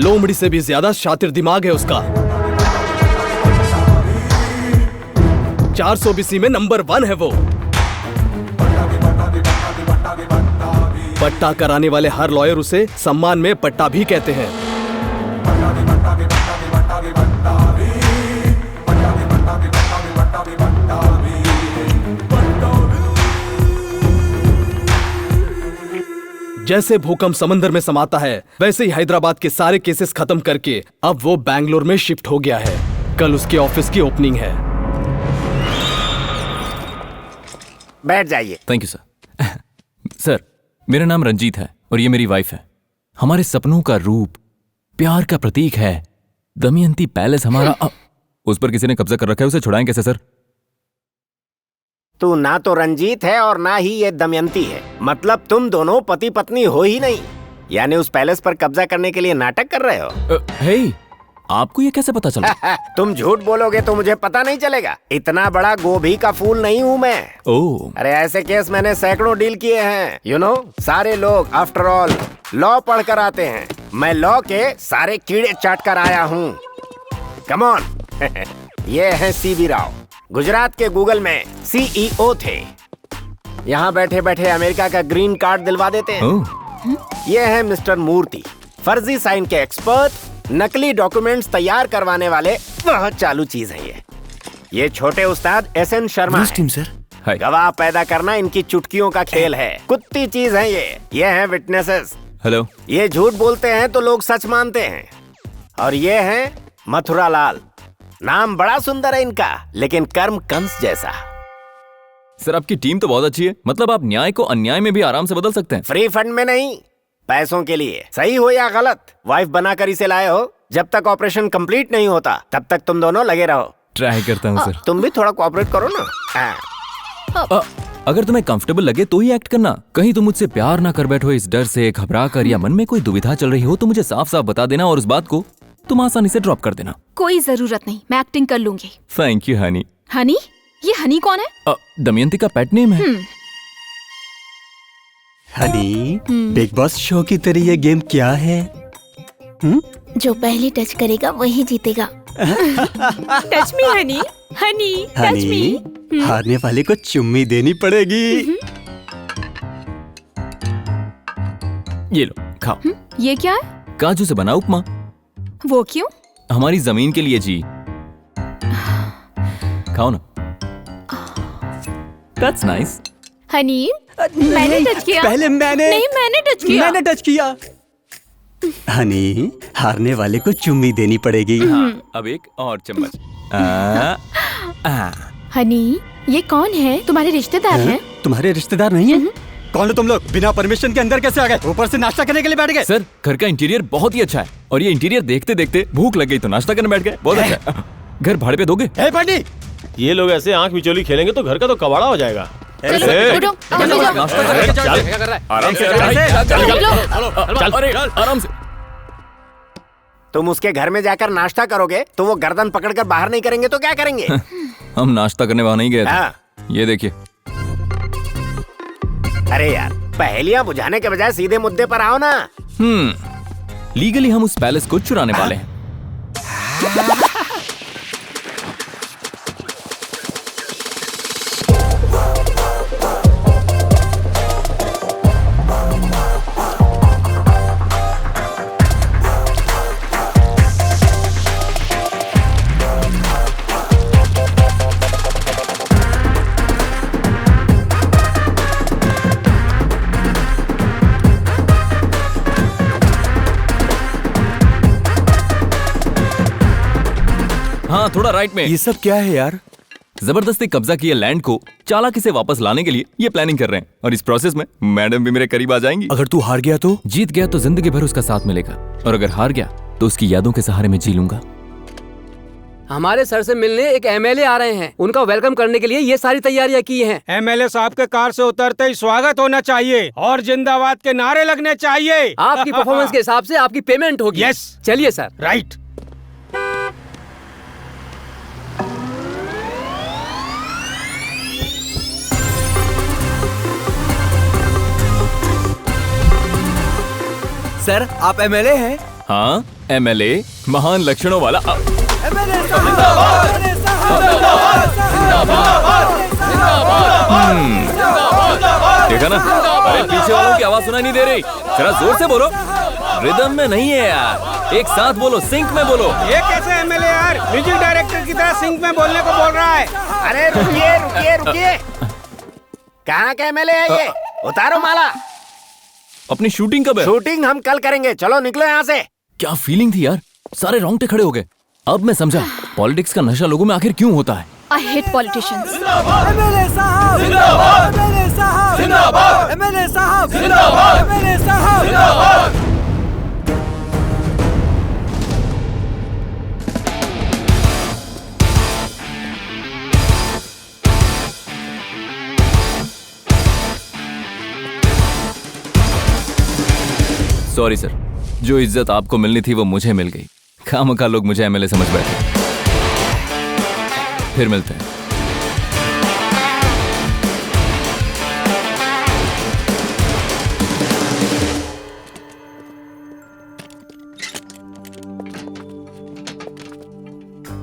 लोमड़ी से भी ज्यादा शातिर दिमाग है उसका। 400 BC में नंबर 1 है वो। पट्टा कराने वाले हर लॉयर उसे सम्मान में पट्टा भी कहते हैं। जैसे भूकंप समंदर में समाता है, वैसे ही हैदराबाद के सारे केसेस खत्म करके अब वो बैंगलोर में शिफ्ट हो गया है। कल उसके ऑफिस की ओपनिंग है। बैठ जाइए। Thank you sir. सर, मेरा नाम रंजीत है और ये मेरी वाइफ है। हमारे सपनों का रूप, प्यार का प्रतीक है दमयंती पैलेस हमारा। उस पर किसी ने कब्जा कर रखा है, उसे छुड़ाएं कैसे सर? तू ना तो रंजीत है और ना ही ये दमयंती है। मतलब तुम दोनों पति पत्नी हो ही नहीं। यानी उस पैलेस पर कब्जा करने के लिए नाटक कर रहे हो। हे, आपको ये कैसे पता चला? तुम झूठ बोलोगे तो मुझे पता नहीं चलेगा। इतना बड़ा गोभी का फूल नहीं हूँ मैं। ओह, अरे ऐसे केस मैंने सैकड़ों डील किए हैं। यू नो, सारे लोग आफ्टर ऑल लॉ पढ़ कर आते हैं। मैं लॉ के सारे कीड़े चाट कर आया हूँ। Come on. ये है सीवी राव, गुजरात के गूगल में CEO थे। यहाँ बैठे बैठे अमेरिका का ग्रीन कार्ड दिलवा देते हैं। ये है मिस्टर मूर्ति, फर्जी साइन के एक्सपर्ट, नकली डॉक्यूमेंट्स तैयार करवाने वाले बहुत चालू चीज है ये छोटे उस्ताद SN शर्मा टीम सर। गवाह पैदा करना इनकी चुटकियों का खेल है। कुत्ती चीज है ये हैं विटनेसेस। हेलो। ये झूठ बोलते हैं तो लोग सच मानते हैं। और ये हैं मथुरा लाल। नाम बड़ा सुंदर है इनका, लेकिन कर्म कंस जैसा। सर, आपकी टीम तो बहुत अच्छी है। मतलब आप न्याय को अन्याय में भी आराम से बदल सकते हैं। फ्री फंड में नहीं, पैसों के लिए। सही हो या गलत, वाइफ बनाकर इसे लाए हो। जब तक ऑपरेशन कंप्लीट नहीं होता तब तक तुम दोनों लगे रहो। ट्राई करता हूँ सर। तुम भी थोड़ा कोऑपरेट करो ना। अगर तुम्हें कंफर्टेबल लगे तो ही एक्ट करना। कहीं तुम मुझसे प्यार ना कर बैठो इस डर से, घबरा कर, या मन में कोई दुविधा चल रही हो तो मुझे साफ साफ बता देना और उस बात को तुम आसानी से ड्रॉप कर देना। कोई जरूरत नहीं, मैं एक्टिंग कर लूंगी। Thank you honey. हनी? ये हनी कौन है? दमयंती का पेट नेम है। हनी, बिग बॉस शो की तरह ये गेम क्या है? जो पहले टच करेगा वही जीतेगा। Touch me Honey, Honey touch me. हारने वाले को चुम्मी देनी पड़ेगी। ये लो, खाओ। ये क्या है? काजू से बना उपमा। वो क्यों? हमारी जमीन के लिए जी। खाओ ना। That's nice. हनी, मैंने टच किया। पहले मैंने। नहीं, मैंने टच किया। मैंने टच किया। हनी, हारने वाले को चुम्मी देनी पड़ेगी। हाँ, अब एक और चम्मच। हनी, ये कौन है? तुम्हारे रिश्तेदार हैं? तुम्हारे रिश्तेदार नहीं है? कौन हो तुम लोग? बिना परमिशन के अंदर कैसे आ गए? ऊपर से नाश्ता करने के लिए बैठ गए? सर, घर का इंटीरियर बहुत ही अच्छा है और ये इंटीरियर देखते देखते भूख लग गई तो नाश्ता करने बैठ गए। बहुत अच्छा है। घर भाड़े पे दोगे? पंडित, ये लोग ऐसे आंख मिचोली खेलेंगे तो घर का तो कबाड़ा हो जाएगा। आराम से। तुम उसके घर में जाकर नाश्ता करोगे तो वो गर्दन पकड़कर बाहर नहीं करेंगे तो क्या करेंगे? हम नाश्ता करने वहाँ नहीं गए थे। हाँ। ये देखिए। अरे यार, पहेलियां बुझाने के बजाय सीधे मुद्दे पर आओ ना। लीगली हम उस पैलेस को चुराने वाले हैं। हाँ, थोड़ा राइट में। ये सब क्या है यार? जबरदस्ती कब्जा किए लैंड को चालाकी से वापस लाने के लिए ये प्लानिंग कर रहे हैं और इस प्रोसेस में मैडम भी मेरे करीब आ जाएंगी। अगर तू हार गया तो? जीत गया तो जिंदगी भर उसका साथ मिलेगा और अगर हार गया तो उसकी यादों के सहारे में जी लूंगा। हमारे सर से मिलने एक MLA आ रहे हैं। उनका वेलकम करने के लिए ये सारी तैयारियां की हैं। MLA साहब के कार से उतरते ही स्वागत होना चाहिए और जिंदाबाद के नारे लगने चाहिए। आपकी परफॉर्मेंस के हिसाब से आपकी पेमेंट होगी। यस। चलिए सर। राइट। सर, आप MLA हैं? हाँ, एमएलए महान लक्षणों वाला देखा ना? अरे पीछे वालों की आवाज सुनाई नहीं दे रही, जरा जोर से बोलो। रिदम में नहीं है यार, एक साथ बोलो, सिंक में बोलो। ये कैसे एमएलए यार, म्यूजिक डायरेक्टर की तरह सिंक में बोलने को बोल रहा है। अरे रुकिए रुकिए रुकिए, कहाँ का एमएलए है ये? उतारो माला। अपनी शूटिंग कब है? शूटिंग हम कल करेंगे, चलो निकलो यहाँ से। क्या फीलिंग थी यार, सारे रोंगटे खड़े हो गए। अब मैं समझा पॉलिटिक्स का नशा लोगों में आखिर क्यों होता है। I hate politicians. Sorry sir, जो इज्जत आपको मिलनी थी वो मुझे मिल गई। खामखा लोग मुझे एमएलए समझ बैठे। फिर मिलते हैं।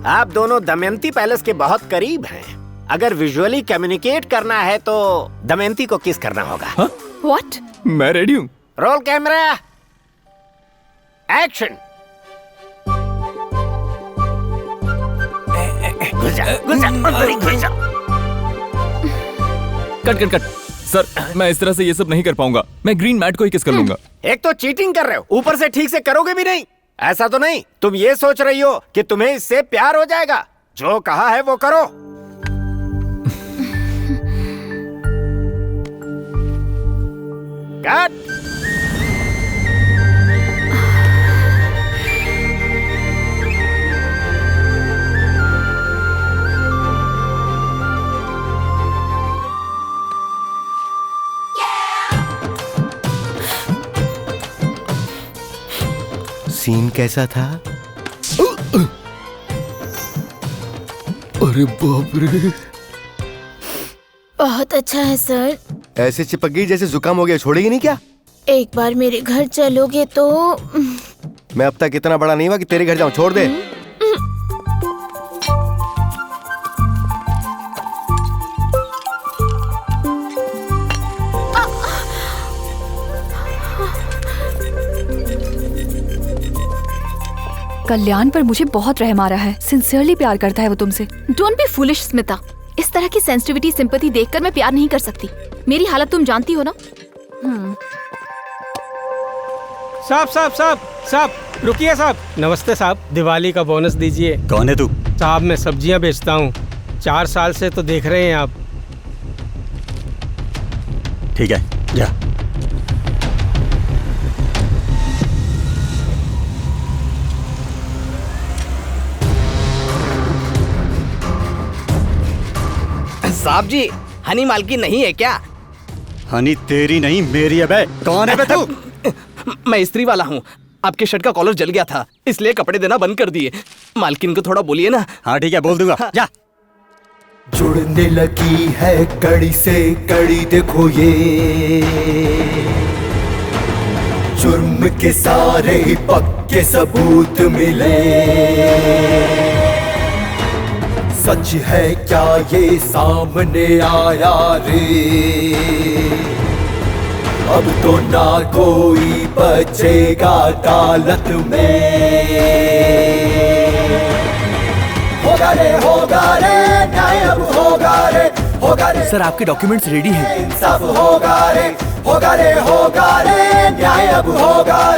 आप दोनों दमयंती पैलेस के बहुत करीब हैं। अगर विजुअली कम्युनिकेट करना है तो दमयंती को किस करना होगा। What? मैं रेडी हूं। Roll camera, action. Cut cut cut. Sir मैं इस तरह से ये सब नहीं कर पाऊंगा, मैं ग्रीन मैट को ही किस कर लूंगा। एक तो चीटिंग कर रहे हो, ऊपर से ठीक से करोगे भी नहीं। ऐसा तो नहीं तुम ये सोच रही हो कि तुम्हें इससे प्यार हो जाएगा? जो कहा है वो करो। कट। सीन कैसा था? अरे बाप रे, बहुत अच्छा है सर। ऐसे चिपक गई जैसे जुकाम हो गया, छोड़ेगी नहीं क्या? एक बार मेरे घर चलोगे तो। मैं अब तक इतना बड़ा नहीं हुआ कि तेरे घर जाऊं, छोड़ दे। कल्याण पर मुझे बहुत रहम आ रहा है। सिंसियरली प्यार करता है वो तुमसे। Don't be foolish Smita. इस तरह की सेंसिटिविटी सिंपैथी देखकर मैं प्यार नहीं कर सकती। मेरी हालत तुम जानती हो ना। साहब साहब साहब साहब, रुकिए साहब। नमस्ते साहब, दिवाली का बोनस दीजिए। कौन है तू? साहब मैं सब्जियां बेचता हूँ, 4 साल से तो देख रहे हैं आप। ठीक है, जा। साहब जी, हनी मालकी नहीं है क्या? हनी तेरी नहीं मेरी है बे। कौन है बे तू? मैं स्त्री वाला हूँ। आपके शर्ट का कॉलर जल गया था, इसलिए कपड़े देना बंद कर दिए। मालकिन को थोड़ा बोलिए ना। हाँ ठीक है, बोल दूंगा। जा। जुड़ने लगी है कड़ी से कड़ी, देखो ये जुर्म के सारे ही पक्के सबूत मिले। सच है क्या ये सामने आया रे, अब तो ना कोई बचेगा अदालत में। होगा रे न्याय अब होगा रे। सर आपके डॉक्यूमेंट्स रेडी हैं। इंसाफ होगा रे न्याय अब होगा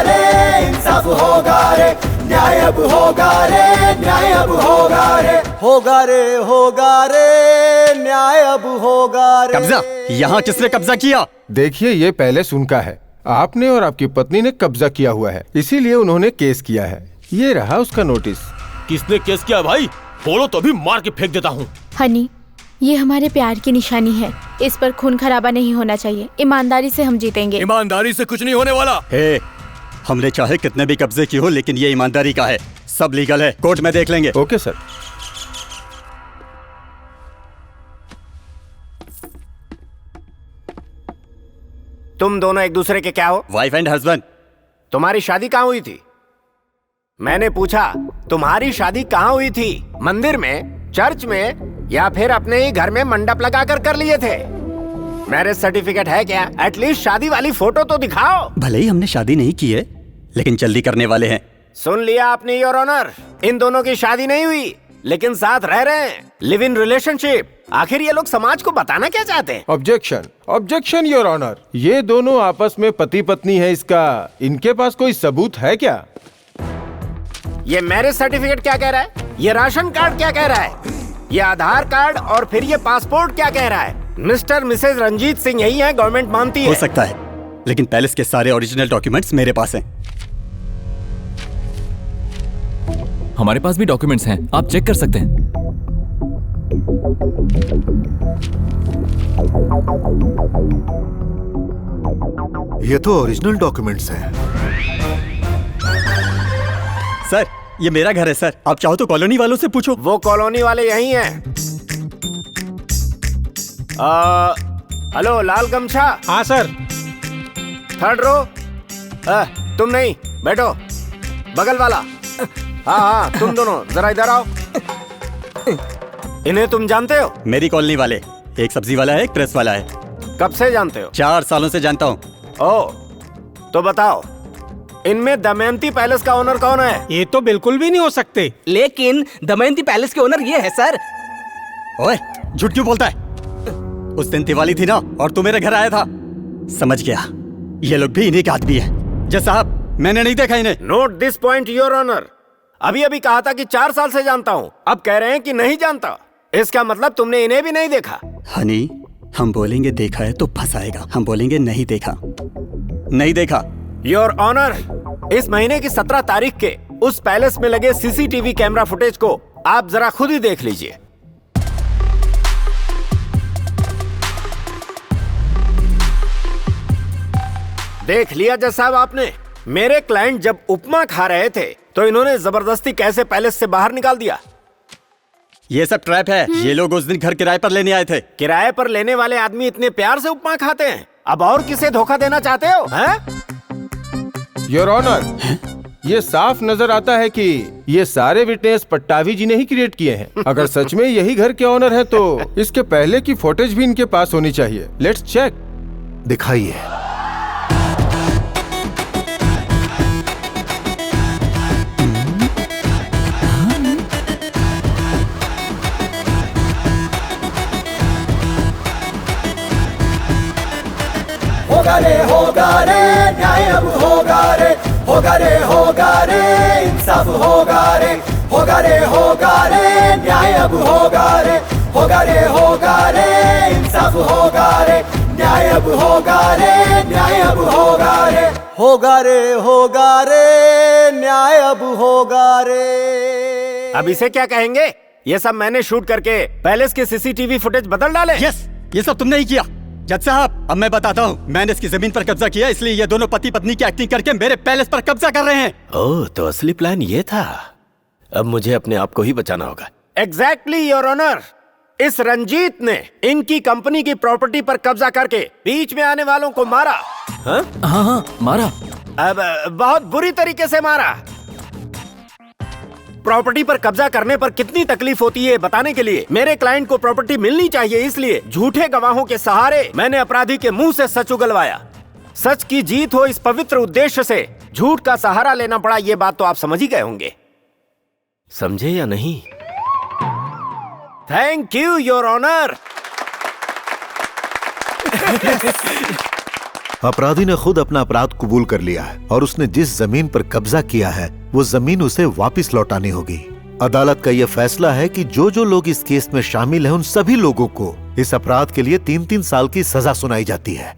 रे इंसाफ होगा रे न्याय अब होगा रे न्याय अब होगा रे न्याय अब होगा रे। कब्जा? यहाँ किसने कब्जा किया? देखिए, ये पहले सुनका है। आपने और आपकी पत्नी ने कब्जा किया हुआ है, इसीलिए उन्होंने केस किया है। ये रहा उसका नोटिस। किसने केस किया भाई? बोलो तो भी मार के फेंक देता हूँ। हनी, ये हमारे प्यार की निशानी है। इस पर खून खराबा नहीं होना चाहिए। ईमानदारी से हम जीतेंगे। ईमानदारी से कुछ नहीं होने वाला। हे, हमने चाहे कितने भी कब्जे की हो, लेकिन ये ईमानदारी का है। सब लीगल है, कोर्ट में देख लेंगे। Okay sir. तुम दोनों एक दूसरे के क्या हो? Wife and husband. तुम्हारी शादी कहाँ हुई थी? मैंने पूछा तुम्हारी शादी कहाँ हुई थी? मंदिर में, चर्च में, या फिर अपने ही घर में मंडप लगाकर कर लिए थे? मैरिज सर्टिफिकेट है क्या? एटलीस्ट शादी वाली फोटो तो दिखाओ। भले ही हमने शादी नहीं की है, लेकिन जल्दी करने वाले हैं। सुन लिया आपने योर ऑनर, इन दोनों की शादी नहीं हुई, लेकिन साथ रह रहे हैं, लिव इन रिलेशनशिप। आखिर ये लोग समाज को बताना क्या चाहते हैं? Objection, objection your honour. ये दोनों आपस में पति पत्नी है, इसका इनके पास कोई सबूत है क्या? ये मैरिज सर्टिफिकेट क्या कह रहा है? ये राशन कार्ड क्या कह रहा है? ये आधार कार्ड और फिर ये पासपोर्ट क्या कह रहा है? मिस्टर मिसेज रंजीत सिंह यही है, गवर्नमेंट मानती है। हो सकता है, लेकिन पैलेस के सारे ओरिजिनल डॉक्यूमेंट्स मेरे पास हैं। हमारे पास भी डॉक्यूमेंट्स हैं, आप चेक कर सकते हैं। ये तो ओरिजिनल डॉक्यूमेंट्स हैं। सर, ये मेरा घर है सर, आप चाहो तो कॉलोनी वालों से पूछो। वो कॉलोनी वाले यही हैं। हेलो लाल गमछा। हाँ सर। Third row. तुम नहीं, बैठो। बगल वाला। हाँ तुम दोनों जरा इधर आओ। इन्हें तुम जानते हो? मेरी कॉलोनी वाले, एक सब्जी वाला है, एक प्रेस वाला है। कब से जानते हो? 4 सालों से जानता हूँ। ओह, तो बताओ इनमें दमयंती पैलेस का ओनर कौन है? ये तो बिल्कुल भी नहीं हो सकते। लेकिन दमयंती पैलेस के ओनर ये है सर। ओए, झूठ क्यों बोलता है? उस दिन दिवाली थी ना, और तू मेरे घर आया था। समझ गया, ये लोग भी इन्हीं के आदमी है। जय साहब, मैंने नहीं देखा इन्हें। Note this point your honour. अभी अभी कहा था कि 4 साल से जानता हूँ, अब कह रहे हैं कि नहीं जानता। इसका मतलब तुमने इन्हें भी नहीं देखा। हनी, हम बोलेंगे देखा है तो फंसाएगा, हम बोलेंगे नहीं देखा, नहीं देखा। योर ऑनर, इस महीने की 17 तारीख के उस पैलेस में लगे सीसीटीवी कैमरा फुटेज को आप जरा खुद ही देख लीजिए। देख लिया जज साहब आपने? मेरे क्लाइंट जब उपमा खा रहे थे तो इन्होंने जबरदस्ती कैसे पैलेस से बाहर निकाल दिया। ये सब ट्रैप है। ये लोग उस दिन घर किराए पर लेने आए थे। किराए पर लेने वाले आदमी इतने प्यार से उपमा खाते हैं, अब और किसे धोखा देना चाहते हो? हैं? योर ऑनर, ये साफ नजर आता है कि ये सारे विटनेस पट्टाभी जी ने ही क्रिएट किए हैं। अगर सच में यही घर के ऑनर हैं तो इसके पहले की फुटेज भी इनके पास होनी चाहिए। Let's check. दिखाइए। होगा रे न्याय अब होगा रे, होगा रे इंसाफ होगा रे, होगा रे न्याय अब होगा रे, होगा रे इंसाफ होगा रे, न्याय अब होगा रे, न्याय अब होगा रे, होगा रे न्याय अब होगा रे। अब इसे क्या कहेंगे? ये सब मैंने शूट करके पैलेस के सीसीटीवी फुटेज बदल डाले। यस, ये सब तुमने ही किया। जज साहब, अब मैं बताता हूँ, मैंने इसकी जमीन पर कब्जा किया, इसलिए ये दोनों पति पत्नी की एक्टिंग करके मेरे पैलेस पर कब्जा कर रहे हैं। ओह, तो असली प्लान ये था। अब मुझे अपने आप को ही बचाना होगा। एग्जैक्टली योर ऑनर, इस रंजीत ने इनकी कंपनी की प्रॉपर्टी पर कब्जा करके बीच में आने वालों को मारा। हाँ, मारा। अब बहुत बुरी तरीके से मारा। प्रॉपर्टी पर कब्जा करने पर कितनी तकलीफ होती है बताने के लिए मेरे क्लाइंट को प्रॉपर्टी मिलनी चाहिए, इसलिए झूठे गवाहों के सहारे मैंने अपराधी के मुंह से सच उगलवाया। सच की जीत हो, इस पवित्र उद्देश्य से झूठ का सहारा लेना पड़ा। ये बात तो आप समझ ही गए होंगे, समझे या नहीं? Thank you your honour. अपराधी ने खुद अपना अपराध कबूल कर लिया है और उसने जिस जमीन पर कब्जा किया है वो जमीन उसे वापस लौटानी होगी। अदालत का यह फैसला है कि जो लोग इस केस में शामिल हैं उन सभी लोगों को इस अपराध के लिए 3-3 साल की सजा सुनाई जाती है।